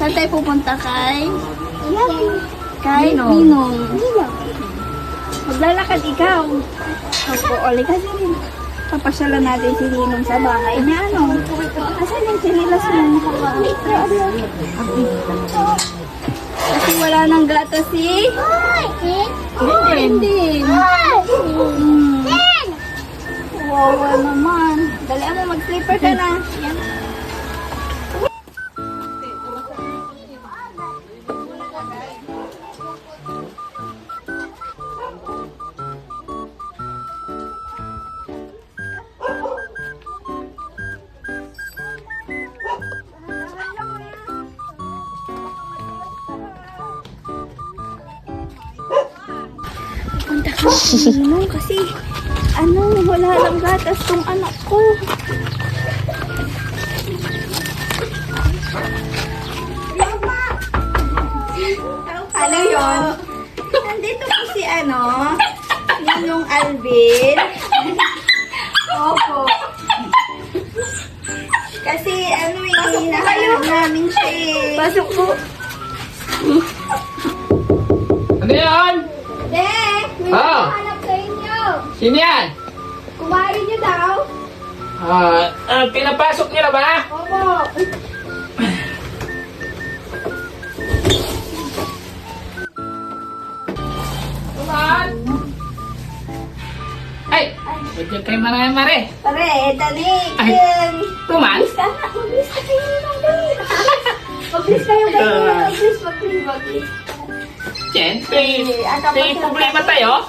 Saan tayo pupunta kay? Kay Ninong. Ninong. Maglalakad ikaw. Opo, oli kasi rin. Papasyalan natin si Ninong sa bahay na ano. Asan yung sinilas mo? Kasi wala nang gata si... Hindi. Wawa naman. Dali mo, mag-slipper ka na. Yan. Punta ka sa Ninong kasi wala lang gatas tong anak ko. Ano yun? Nandito po si Ninong Alvin. Opo. Kasi hinahanap namin siya eh. Pasok po. Ano yan? Dek, may hanap sa inyo. Sino yan? Kumari niyo daw. Pinapasok niyo na ba? Opo. Tuman! Ay! Medyo kay Mare. Pare, dali. Ay. Tuman? Mabilis ka na. Mabilis ka kayo naman. Mabilis kayo kayo. Mabilis. Siyempre, may problema tayo.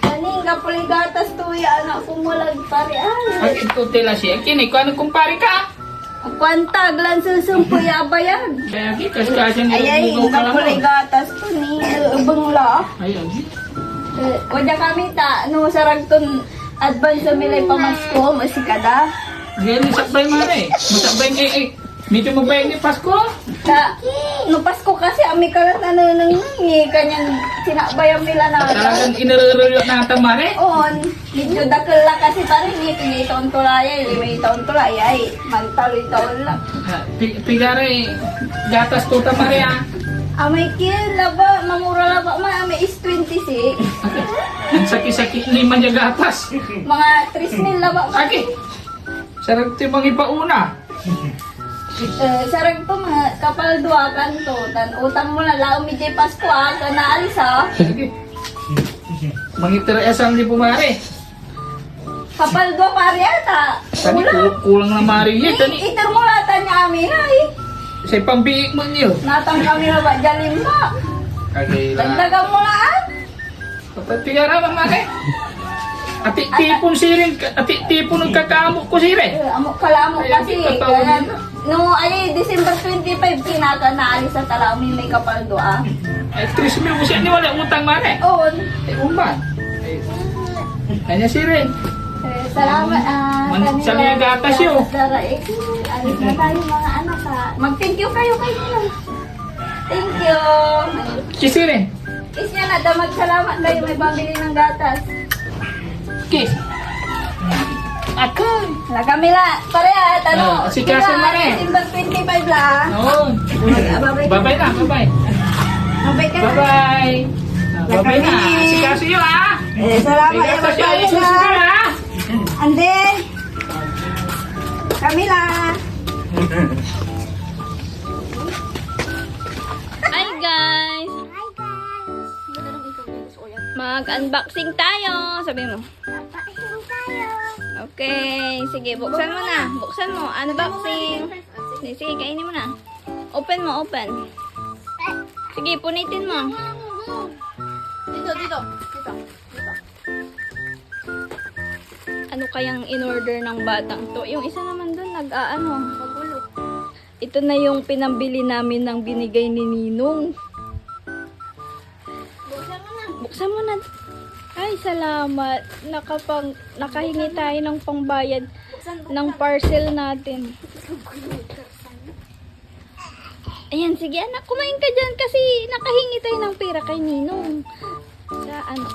Kaning kapuligatas tuya anak kumulag pare. Ay, ito tila siya. Kini ko ano kumpari ka? Ang kwantag lang susumpoy abayag. Kaya kikas kasi Ay, nilulugo ka lang mo. kapuligatas to ni bangla. Ayun. Wala kami ta, saragton advance sa milay pamasko, masikada. Ngayon, masakbay Mare. Masakbay medyo magbayag ni Pasko. No Pasko kasi ami kalat nananangi kanyang sinabayang nila na. Talagang inararulyo na ata Mare. On, medyo dakal lang kasi parin may taon tulay may taon tulay ay magtaloy taon lang. Pigare, gatas tuta Mare ah. Amay kin laba, mamura laba amay is 26. Ang sakit-sakit ni man yung gatas. Mga 3,000 laba. Aki, sarap ito mga ipauna. Sarag to mga kapal dua kanto tan utang mo na lao mi jay Pasko kana alis ha. Sige. Mangitira asang di pumare. Kapal dua pare ata. Tani kulang na Mare yun. Tani, Itar mo lata niya amin ay. sa pambiik mo niyo. Natang kami na ba jalim ba? Okay lang. Dagdagan mo na at. Patigara mga Mare. Ati tipon sirin, ati tipon ng kakamo ko sirin. Amo kalamo Ay, kasi. ang tawag Kaya nila. no ay December 25 kinaka na alis sa talami may kapal dua. Ay, 3,000 mo siya ni wala utang Mare. On. Ay, umban. Kanya sirin. Salamat Sa mga gatas yun. Alis na tayo mga anak ha. Mag-thank you kayo kay nila. Thank you. Kisirin. Is niya na damag salamat kayo may pambili ng gatas. Kiss. Ako. La Camila, pareha, Si Kaso Mare. December 25 lang. Oo. Bye-bye na, bye-bye. Mabay ka na. Bye-bye. Bye-bye na. Kami. Si Kaso yun ah. Salamat. Ikaw pa siya yung susunod ah. Ande. Camila. Hi guys. Mag-unboxing tayo. Sabi mo. Okay. Sige, buksan mo na. Buksan mo. Unboxing. Sige, kainin mo na. Open mo, open. Sige, punitin mo. Dito. Ano kayang in-order ng batang to? Yung isa naman doon, magulo. Ito na yung pinambili namin ng binigay ni Ninong. Buksan mo na. Ay, salamat. Nakahingi tayo ng pangbayad ng parcel natin. Ayan, sige anak, kumain ka dyan kasi nakahingi tayo ng pera kay Ninong. Sa ano?